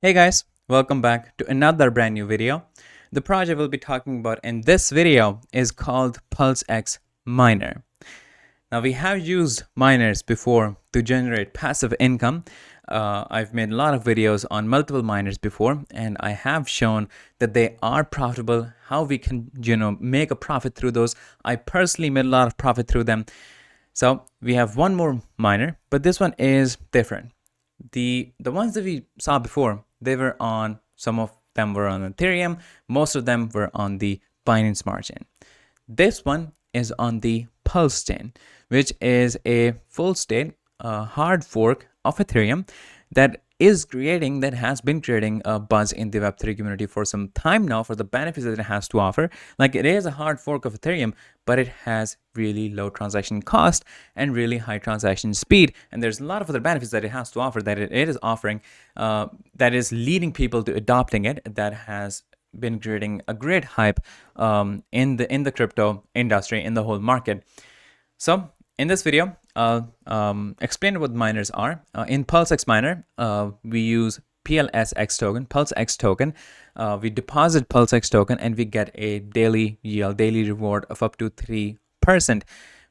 Hey guys, welcome back to another brand new video. The project we'll be talking about in this video is called PulseX Miner. Now we have used miners before to generate passive income. I've made a lot of videos on multiple miners before, and I have shown that they are profitable, how we can, make a profit through those. I personally made a lot of profit through them. So we have one more miner, but this one is different. The ones that we saw before, they were on, some of them were on Ethereum, most of them were on the Binance Smart Chain. This one is on the Pulse chain, which is a full state hard fork of Ethereum that has been creating a buzz in the Web3 community for some time now for the benefits that it has to offer. Like, it is a hard fork of Ethereum, but it has really low transaction cost and really high transaction speed. And there's a lot of other benefits that it has to offer that it is offering that is leading people to adopting it, that has been creating a great hype in the crypto industry, in the whole market. So in this video, I'll explain what miners are. In PulseX Miner, we use PLSX token, PulseX token. We deposit PulseX token and we get a daily yield, daily reward of up to 3%.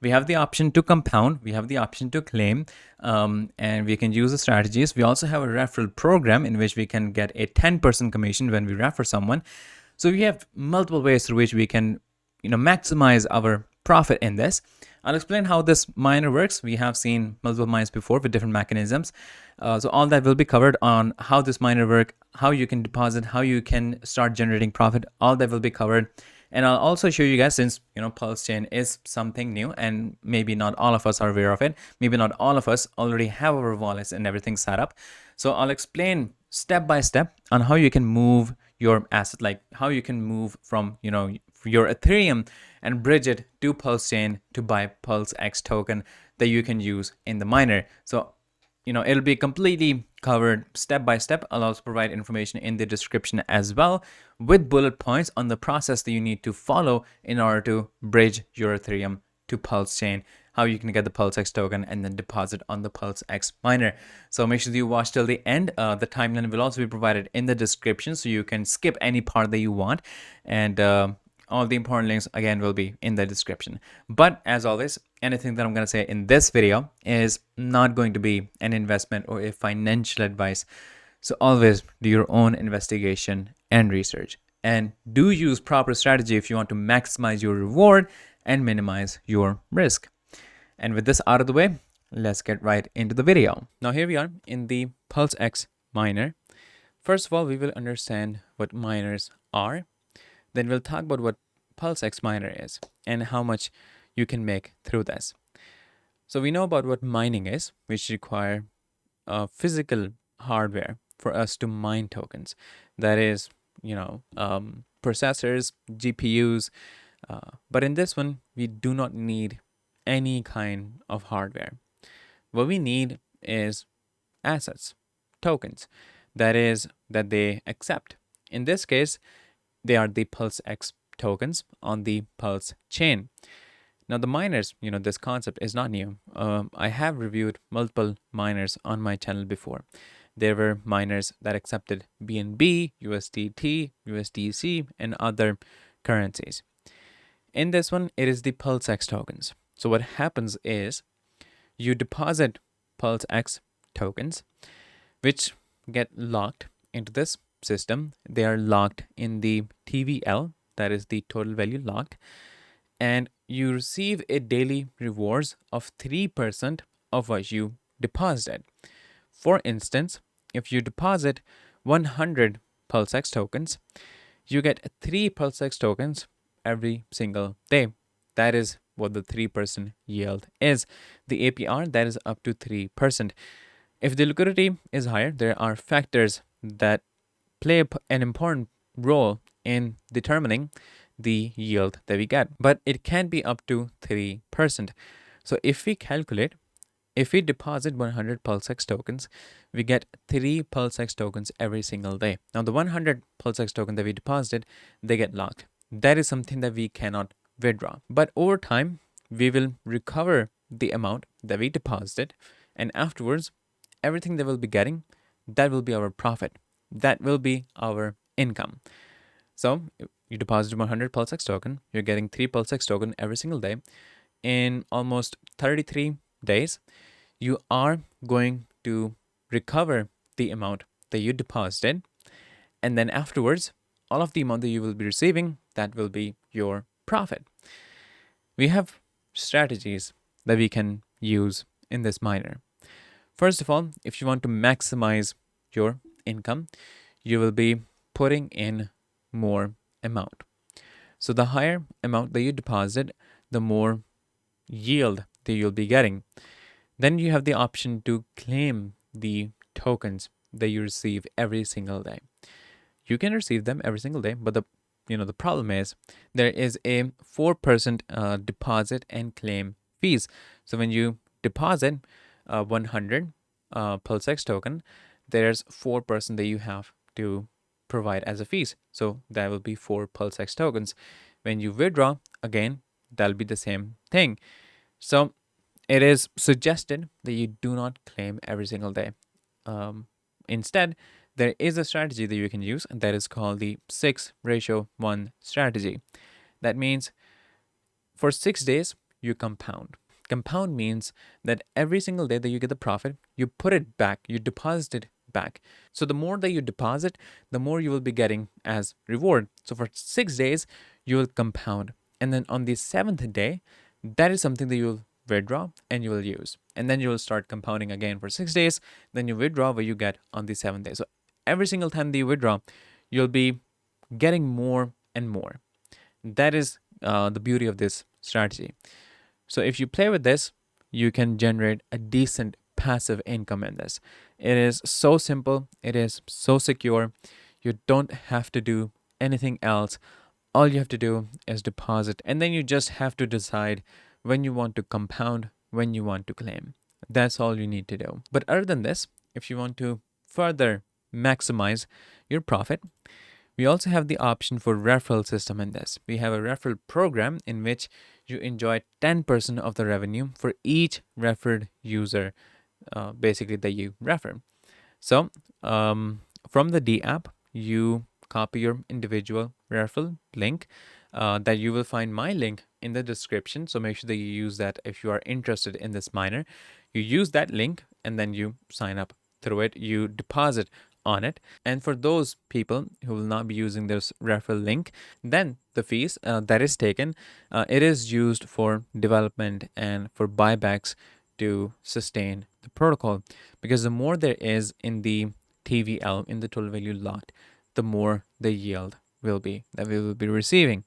We have the option to compound, we have the option to claim, and we can use the strategies. We also have a referral program in which we can get a 10% commission when we refer someone. So we have multiple ways through which we can, maximize our profit in this. I'll explain how this miner works. We have seen multiple mines before with different mechanisms. So all that will be covered on how this miner works, how you can deposit, how you can start generating profit. All that will be covered. And I'll also show you guys, since Pulse Chain is something new and maybe not all of us are aware of it. Maybe not all of us already have our wallets and everything set up. So I'll explain step by step on how you can move your asset, like how you can move from your Ethereum and bridge it to Pulse Chain to buy PulseX token that you can use in the miner. So it'll be completely covered step by step. I'll also provide information in the description as well, with bullet points on the process that you need to follow in order to bridge your Ethereum to Pulse Chain, how you can get the PulseX token and then deposit on the PulseX miner. So make sure that you watch till the end. The timeline will also be provided in the description, so you can skip any part that you want. And all the important links, again, will be in the description. But as always, anything that I'm going to say in this video is not going to be an investment or a financial advice. So always do your own investigation and research. And do use proper strategy if you want to maximize your reward and minimize your risk. And with this out of the way, let's get right into the video. Now here we are in the PulseX miner. First of all, we will understand what miners are. Then we'll talk about what PulseX Miner is and how much you can make through this. So we know about what mining is, which require physical hardware for us to mine tokens. That is, processors, GPUs. But in this one, we do not need any kind of hardware. What we need is assets, tokens, that they accept. In this case, they are the PulseX tokens on the Pulse chain. Now the miners, this concept is not new. I have reviewed multiple miners on my channel before. There were miners that accepted BNB, USDT, USDC, and other currencies. In this one, it is the PulseX tokens. So what happens is you deposit PulseX tokens, which get locked into this system. They are locked in the TVL, that is the total value locked, and you receive a daily rewards of 3% of what you deposited. For instance, if you deposit 100 PulseX tokens, you get 3 PulseX tokens every single day. That is what the 3% yield is. The APR, that is up to 3%. If the liquidity is higher, there are factors that play an important role in determining the yield that we get, but it can be up to 3%. So if we calculate, if we deposit 100 PulseX tokens, we get 3 PulseX tokens every single day. Now the 100 PulseX token that we deposited, they get locked. That is something that we cannot withdraw. But over time, we will recover the amount that we deposited, and afterwards, everything that we'll be getting, that will be our profit. that will be our income. So you deposit 100 PulseX token, you're getting 3 PulseX token every single day. In almost 33 days, you are going to recover the amount that you deposited. And then afterwards, all of the amount that you will be receiving, that will be your profit. We have strategies that we can use in this miner. First of all, if you want to maximize your income, you will be putting in more amount. So the higher amount that you deposit, the more yield that you'll be getting. Then you have the option to claim the tokens that you receive every single day. You can receive them every single day, but the problem is there is a 4% deposit and claim fees. So when you deposit 100 PulseX token, there's 4% that you have to provide as a fees. So that will be 4 PulseX tokens. When you withdraw, again, that'll be the same thing. So it is suggested that you do not claim every single day. Instead, there is a strategy that you can use, and that is called the 6:1 strategy. That means for 6 days, you compound. Compound means that every single day that you get the profit, you put it back, you deposit it back. So the more that you deposit, the more you will be getting as reward. So for 6 days, you will compound. And then on the 7th day, that is something that you'll withdraw and you will use. And then you will start compounding again for 6 days. Then you withdraw what you get on the 7th day. So every single time that you withdraw, you'll be getting more and more. That is the beauty of this strategy. So if you play with this, you can generate a decent passive income in this. It is so simple. It is so secure. You don't have to do anything else. All you have to do is deposit, and then you just have to decide when you want to compound, when you want to claim. That's all you need to do. But other than this, if you want to further maximize your profit, we also have the option for referral system in this. We have a referral program in which you enjoy 10% of the revenue for each referred user, basically that you refer. So from the D app, you copy your individual referral link that you will find my link in the description. So make sure that you use that if you are interested in this miner. You use that link and then you sign up through it. You deposit on it. And for those people who will not be using this referral link, then the fees that is taken, it is used for development and for buybacks to sustain the protocol. Because the more there is in the TVL, in the total value lot, the more the yield will be that we will be receiving.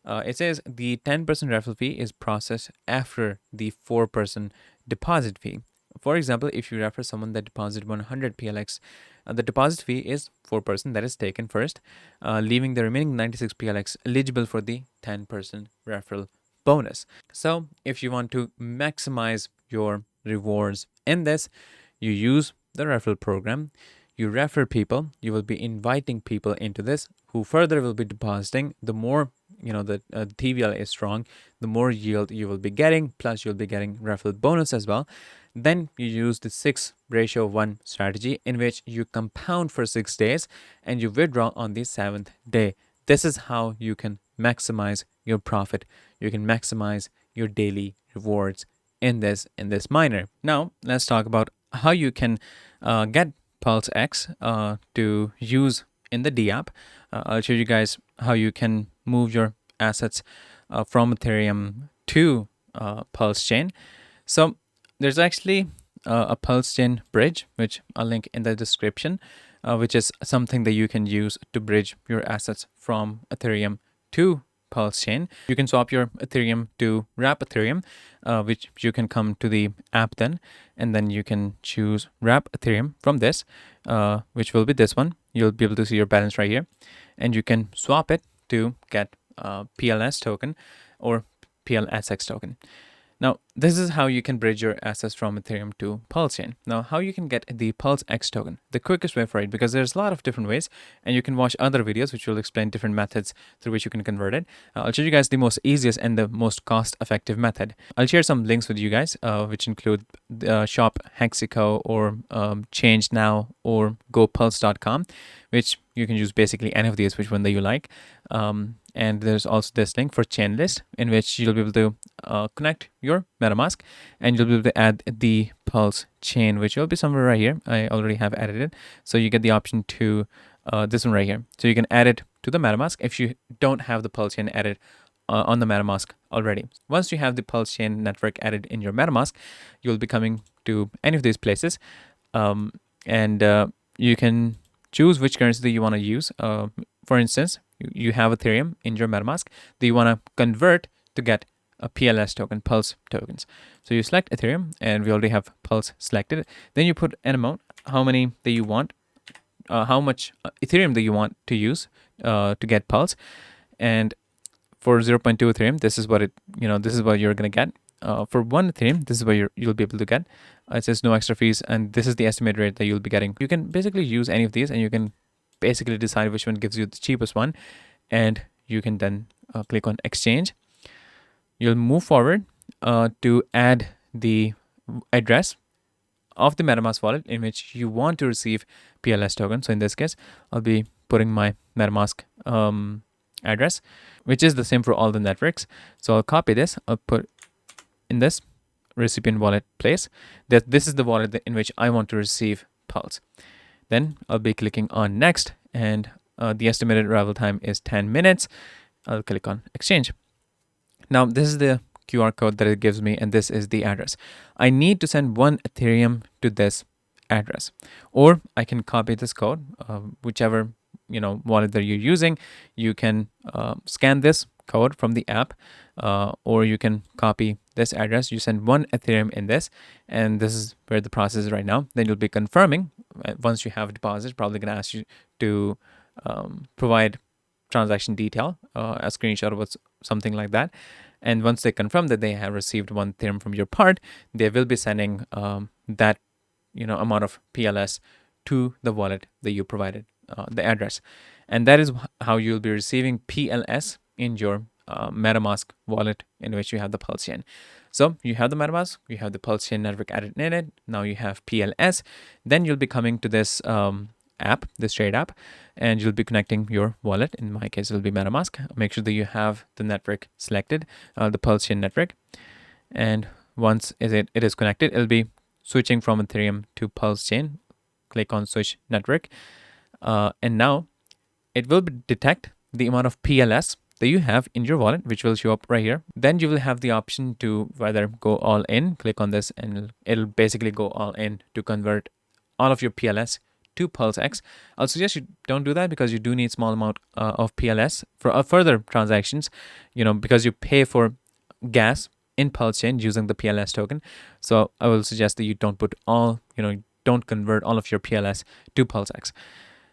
It says the 10% referral fee is processed after the 4% deposit fee. For example, if you refer someone that deposited 100 PLX, the deposit fee is 4% that is taken first, leaving the remaining 96 PLX eligible for the 10% referral bonus. So if you want to maximize your rewards in this, you use the referral program. You refer people, you will be inviting people into this who further will be depositing. The more the TVL is strong, the more yield you will be getting, plus you'll be getting referral bonus as well. Then you use the 6:1 strategy in which you compound for 6 days and you withdraw on the 7th day. This is how you can maximize your profit. You can maximize your daily rewards in this miner. Now let's talk about how you can get PulseX to use in the D app. I'll show you guys how you can move your assets from Ethereum to Pulse Chain. So there's actually a Pulse Chain bridge, which I'll link in the description, which is something that you can use to bridge your assets from Ethereum to Pulse Chain. You can swap your Ethereum to Wrap Ethereum, which you can come to the app then, and then you can choose Wrap Ethereum from this, which will be this one. You'll be able to see your balance right here, and you can swap it to get PLS token or PLSX token. Now, this is how you can bridge your assets from Ethereum to Pulse chain. Now, how you can get the PulseX token, the quickest way for it, because there's a lot of different ways, and you can watch other videos which will explain different methods through which you can convert it. I'll show you guys the most easiest and the most cost-effective method. I'll share some links with you guys, which include Shop Hexico or Change Now or GoPulse.com, which you can use basically any of these, which one that you like. And there's also this link for chain list, in which you'll be able to connect your MetaMask, and you'll be able to add the Pulse chain, which will be somewhere right here. I already have added it. So you get the option to this one right here. So you can add it to the MetaMask if you don't have the Pulse chain added on the MetaMask already. Once you have the Pulse chain network added in your MetaMask, you'll be coming to any of these places, and you can choose which currency that you want to use. For instance, you have Ethereum in your MetaMask that you want to convert to get a PLS token, Pulse tokens. So you select Ethereum, and we already have Pulse selected. Then you put an amount, how many that you want, how much Ethereum that you want to use to get Pulse. And for 0.2 Ethereum, this is what this is what you're gonna get. For 1 Ethereum, this is what you'll be able to get. It says no extra fees, and this is the estimated rate that you'll be getting. You can basically use any of these, and you can basically decide which one gives you the cheapest one, and you can then click on exchange. You'll move forward to add the address of the MetaMask wallet in which you want to receive PLS token. So in this case, I'll be putting my MetaMask address, which is the same for all the networks. So I'll copy this, I'll put in this recipient wallet place, that this is the wallet in which I want to receive Pulse. Then I'll be clicking on next, and the estimated arrival time is 10 minutes. I'll click on exchange. Now this is the QR code that it gives me, and this is the address. I need to send 1 Ethereum to this address, or I can copy this code, whichever wallet that you're using. You can scan this code from the app, or you can copy this address. You send 1 Ethereum in this, and this is where the process is right now. Then you'll be confirming once you have deposited. Probably going to ask you to provide transaction detail, a screenshot of something like that. And once they confirm that they have received 1 Ethereum from your part, they will be sending that amount of PLS to the wallet that you provided, the address. And that is how you'll be receiving PLS in your MetaMask wallet in which you have the Pulse chain. So you have the MetaMask, you have the Pulse chain network added in it. Now you have PLS. Then you'll be coming to this app, this trade app, and you'll be connecting your wallet. In my case, it'll be MetaMask. Make sure that you have the network selected, the Pulse chain network. And once it is connected, it'll be switching from Ethereum to Pulse chain. Click on switch network. And now it will detect the amount of PLS that you have in your wallet, which will show up right here. Then you will have the option to either go all in, click on this, and it'll basically go all in to convert all of your PLS to PulseX. I'll suggest you don't do that, because you do need small amount of PLS for further transactions, because you pay for gas in Pulse chain using the PLS token. So I will suggest that you don't put all, don't convert all of your PLS to PulseX.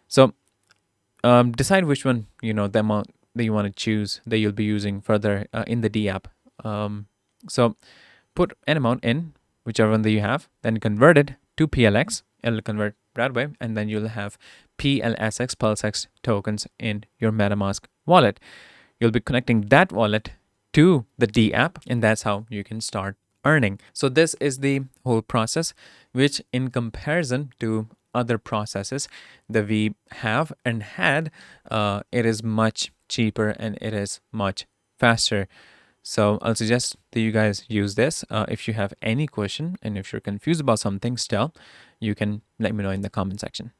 So decide which one, the amount that you want to choose that you'll be using further in the D app. So put an amount in, whichever one that you have, then convert it to PLX. It'll convert that way, and then you'll have PLSX, PulseX tokens in your MetaMask wallet. You'll be connecting that wallet to the D app, and that's how you can start earning. So this is the whole process, which in comparison to other processes that we have and had, it is much cheaper and it is much faster. So I'll suggest that you guys use this. If you have any question and if you're confused about something still, you can let me know in the comment section.